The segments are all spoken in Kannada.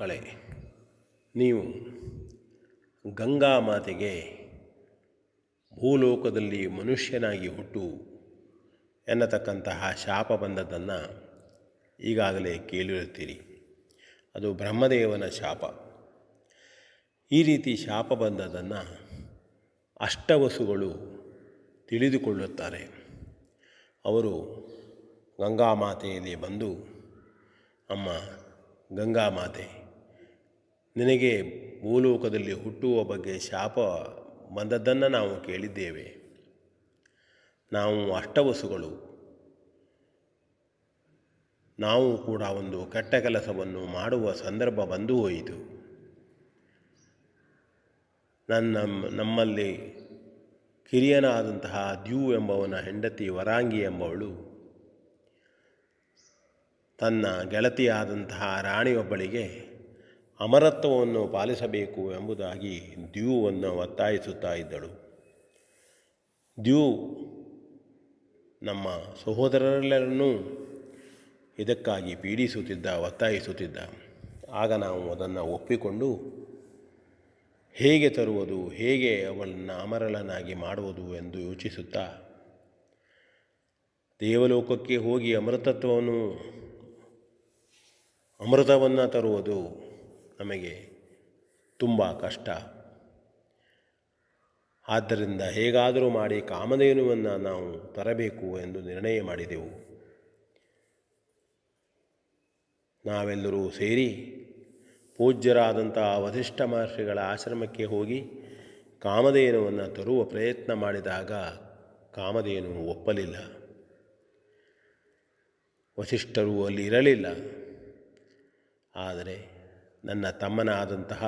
ಮಕ್ಕಳೇ, ನೀವು ಗಂಗಾ ಮಾತೆಗೆ ಭೂಲೋಕದಲ್ಲಿ ಮನುಷ್ಯನಾಗಿ ಹುಟ್ಟು ಎನ್ನತಕ್ಕಂತಹ ಶಾಪ ಬಂದದ್ದನ್ನು ಈಗಾಗಲೇ ಕೇಳಿರುತ್ತೀರಿ. ಅದು ಬ್ರಹ್ಮದೇವನ ಶಾಪ. ಈ ರೀತಿ ಶಾಪ ಬಂದದ್ದನ್ನು ಅಷ್ಟವಸುಗಳು ತಿಳಿದುಕೊಳ್ಳುತ್ತಾರೆ. ಅವರು ಗಂಗಾಮಾತೆಯಲ್ಲಿ ಬಂದು, ಅಮ್ಮ ಗಂಗಾಮಾತೆ, ನಿನಗೆ ಭೂಲೋಕದಲ್ಲಿ ಹುಟ್ಟುವ ಬಗ್ಗೆ ಶಾಪ ಬಂದದ್ದನ್ನು ನಾವು ಕೇಳಿದ್ದೇವೆ. ನಾವು ಅಷ್ಟವಸುಗಳು, ನಾವು ಕೂಡ ಒಂದು ಕೆಟ್ಟ ಕೆಲಸವನ್ನು ಮಾಡುವ ಸಂದರ್ಭ ಬಂದು ಹೋಯಿತು. ನಮ್ಮಲ್ಲಿ ಕಿರಿಯನಾದಂತಹ ದ್ಯೂ ಎಂಬವನ ಹೆಂಡತಿ ವರಾಂಗಿ ಎಂಬವಳು ತನ್ನ ಗೆಳತಿಯಾದಂತಹ ರಾಣಿಯೊಬ್ಬಳಿಗೆ ಅಮರತ್ವವನ್ನು ಪಾಲಿಸಬೇಕು ಎಂಬುದಾಗಿ ದ್ಯೂವನ್ನು ಒತ್ತಾಯಿಸುತ್ತಾ ಇದ್ದಳು. ದ್ಯೂ ನಮ್ಮ ಸಹೋದರರೆಲ್ಲರನ್ನೂ ಇದಕ್ಕಾಗಿ ಪೀಡಿಸುತ್ತಿದ್ದ, ಒತ್ತಾಯಿಸುತ್ತಿದ್ದ. ಆಗ ನಾವು ಅದನ್ನು ಒಪ್ಪಿಕೊಂಡು ಹೇಗೆ ತರುವುದು, ಹೇಗೆ ಅವಳನ್ನು ಅಮರಳನಾಗಿ ಮಾಡುವುದು ಎಂದು ಯೋಚಿಸುತ್ತಾ ದೇವಲೋಕಕ್ಕೆ ಹೋಗಿ ಅಮೃತವನ್ನು ತರುವುದು ನಮಗೆ ತುಂಬ ಕಷ್ಟ. ಆದ್ದರಿಂದ ಹೇಗಾದರೂ ಮಾಡಿ ಕಾಮಧೇನುವನ್ನು ನಾವು ತರಬೇಕು ಎಂದು ನಿರ್ಣಯ ಮಾಡಿದೆವು. ನಾವೆಲ್ಲರೂ ಸೇರಿ ಪೂಜ್ಯರಾದಂಥ ವಸಿಷ್ಠ ಮಹರ್ಷಿಗಳ ಆಶ್ರಮಕ್ಕೆ ಹೋಗಿ ಕಾಮಧೇನುವನ್ನು ತರುವ ಪ್ರಯತ್ನ ಮಾಡಿದಾಗ ಕಾಮಧೇನು ಒಪ್ಪಲಿಲ್ಲ. ವಸಿಷ್ಠರು ಅಲ್ಲಿ ಇರಲಿಲ್ಲ. ಆದರೆ ನನ್ನ ತಮ್ಮನಾದಂತಹ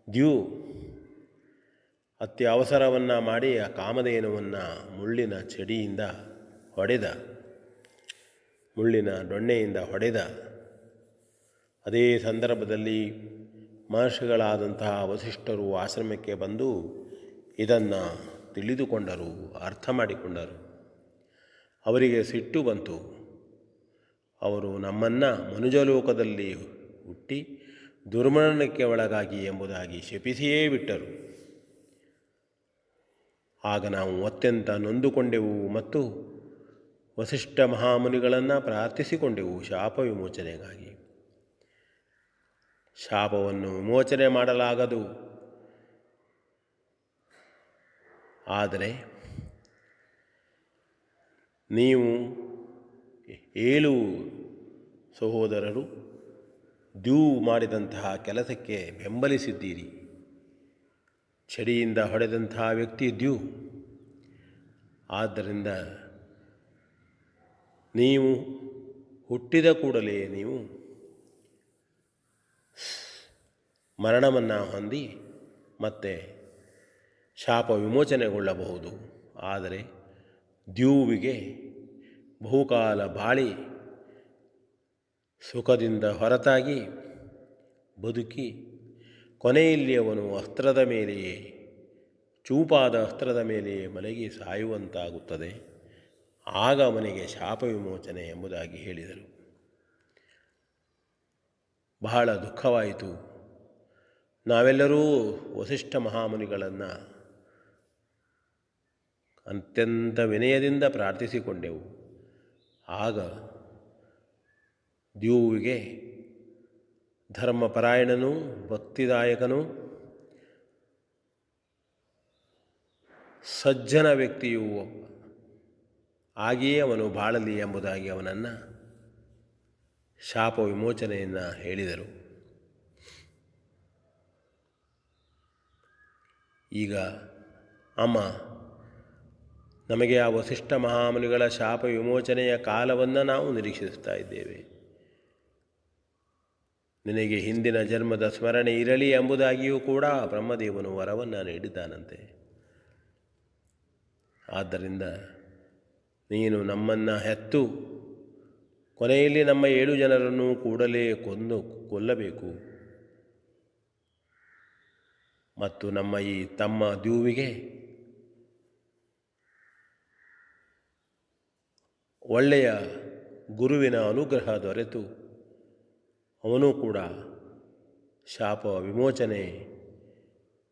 ದ್ಯೂ ಅತ್ಯವಸರವನ್ನು ಮಾಡಿ ಆ ಕಾಮಧೇನುವನ್ನು ಮುಳ್ಳಿನ ಚಡಿಯಿಂದ ಮುಳ್ಳಿನ ದೊಣ್ಣೆಯಿಂದ ಹೊಡೆದ. ಅದೇ ಸಂದರ್ಭದಲ್ಲಿ ಮಹರ್ಷಿಗಳಾದಂತಹ ವಸಿಷ್ಠರು ಆಶ್ರಮಕ್ಕೆ ಬಂದು ಇದನ್ನು ತಿಳಿದುಕೊಂಡರು, ಅರ್ಥ ಮಾಡಿಕೊಂಡರು. ಅವರಿಗೆ ಸಿಟ್ಟು ಬಂತು. ಅವರು ನಮ್ಮನ್ನು ಮನುಜಲೋಕದಲ್ಲಿ ಹುಟ್ಟಿ ದುರ್ಮರಣಕ್ಕೆ ಒಳಗಾಗಿ ಎಂಬುದಾಗಿ ಶಪಿಸಿಯೇ ಬಿಟ್ಟರು. ಆಗ ನಾವು ಅತ್ಯಂತ ನೊಂದುಕೊಂಡೆವು ಮತ್ತು ವಸಿಷ್ಠ ಮಹಾಮುನಿಗಳನ್ನು ಪ್ರಾರ್ಥಿಸಿಕೊಂಡೆವು ಶಾಪ ವಿಮೋಚನೆಗಾಗಿ. ಶಾಪವನ್ನು ವಿಮೋಚನೆ ಮಾಡಲಾಗದು. ಆದರೆ ನೀವು 7 ಸಹೋದರರು ದ್ಯೂ ಮಾಡಿದಂತಹ ಕೆಲಸಕ್ಕೆ ಬೆಂಬಲಿಸಿದ್ದೀರಿ. ಚಡಿಯಿಂದ ಹೊಡೆದಂತಹ ವ್ಯಕ್ತಿ ದ್ಯೂ. ಆದ್ದರಿಂದ ನೀವು ಹುಟ್ಟಿದ ಕೂಡಲೇ ನೀವು ಮರಣವನ್ನು ಹೊಂದಿ ಮತ್ತೆ ಶಾಪ ವಿಮೋಚನೆಗೊಳ್ಳಬಹುದು. ಆದರೆ ದ್ಯೂವಿಗೆ ಬಹುಕಾಲ ಬಾಳಿ ಸುಖದಿಂದ ಹೊರತಾಗಿ ಬದುಕಿ ಕೊನೆಯಲ್ಲಿ ಅವನು ಚೂಪಾದ ಅಸ್ತ್ರದ ಮೇಲೆಯೇ ಮಲಗಿ ಸಾಯುವಂತಾಗುತ್ತದೆ. ಆಗ ಅವನಿಗೆ ಶಾಪ ವಿಮೋಚನೆ ಎಂಬುದಾಗಿ ಹೇಳಿದರು. ಬಹಳ ದುಃಖವಾಯಿತು. ನಾವೆಲ್ಲರೂ ವಸಿಷ್ಠ ಮಹಾಮುನಿಗಳನ್ನು ಅತ್ಯಂತ ವಿನಯದಿಂದ ಪ್ರಾರ್ಥಿಸಿಕೊಂಡೆವು. ಆಗ ದ್ಯೂವಿಗೆ ಧರ್ಮಪರಾಯಣನೂ ಭಕ್ತಿದಾಯಕನೂ ಸಜ್ಜನ ವ್ಯಕ್ತಿಯೂ ಆಗಿಯೇ ಅವನು ಬಾಳಲಿ ಎಂಬುದಾಗಿ ಅವನನ್ನು ಶಾಪ ವಿಮೋಚನೆಯನ್ನು ಹೇಳಿದರು. ಈಗ ಅಮ್ಮ, ನಮಗೆ ಆ ವಸಿಷ್ಠ ಮಹಾಮುನಿಗಳ ಶಾಪ ವಿಮೋಚನೆಯ ಕಾಲವನ್ನು ನಾವು ನಿರೀಕ್ಷಿಸ್ತಾ ಇದ್ದೇವೆ. ನಿನಗೆ ಹಿಂದಿನ ಜನ್ಮದ ಸ್ಮರಣೆ ಇರಲಿ ಎಂಬುದಾಗಿಯೂ ಕೂಡ ಬ್ರಹ್ಮದೇವನು ವರವನ್ನು ನೀಡಿದ್ದಾನಂತೆ. ಆದ್ದರಿಂದ ನೀನು ನಮ್ಮನ್ನು ಹೆತ್ತು ಕೊನೆಯಲ್ಲಿ ನಮ್ಮ 7 ಜನರನ್ನು ಕೂಡಲೇ ಕೊಲ್ಲಬೇಕು ಮತ್ತು ನಮ್ಮ ಈ ತಮ್ಮ ದ್ಯೂವಿಗೆ ಒಳ್ಳೆಯ ಗುರುವಿನ ಅನುಗ್ರಹ ದೊರೆತು ಅವನು ಕೂಡ ಶಾಪ ವಿಮೋಚನೆ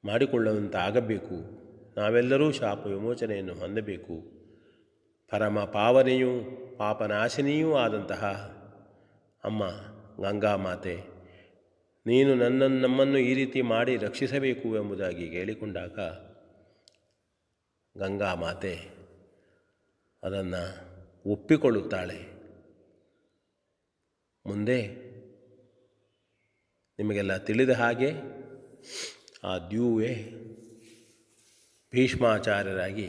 ಮಾಡಿಕೊಳ್ಳುವಂತಾಗಬೇಕು. ನಾವೆಲ್ಲರೂ ಶಾಪ ವಿಮೋಚನೆಯನ್ನು ಹೊಂದಬೇಕು. ಪರಮ ಪಾವನೆಯೂ ಪಾಪನಾಶಿನಿಯೂ ಆದಂತಹ ಅಮ್ಮ ಗಂಗಾಮಾತೆ, ನೀನು ನಮ್ಮನ್ನು ಈ ರೀತಿ ಮಾಡಿ ರಕ್ಷಿಸಬೇಕು ಎಂಬುದಾಗಿ ಕೇಳಿಕೊಂಡಾಗ ಗಂಗಾಮಾತೆ ಅದನ್ನು ಒಪ್ಪಿಕೊಳ್ಳುತ್ತಾಳೆ. ಮುಂದೆ ನಿಮಗೆಲ್ಲ ತಿಳಿದ ಹಾಗೆ ಆ ದ್ಯೂವೆ ಭೀಷ್ಮಾಚಾರ್ಯರಾಗಿ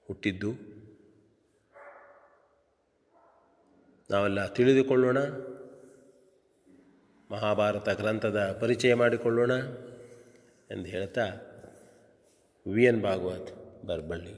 ಹುಟ್ಟಿದ್ದು ನಾವೆಲ್ಲ ತಿಳಿದುಕೊಳ್ಳೋಣ. ಮಹಾಭಾರತ ಗ್ರಂಥದ ಪರಿಚಯ ಮಾಡಿಕೊಳ್ಳೋಣ ಎಂದು ಹೇಳ್ತಾ ವಿ ಎನ್ ಭಾಗವತ್ ಬರಬಳ್ಳಿ.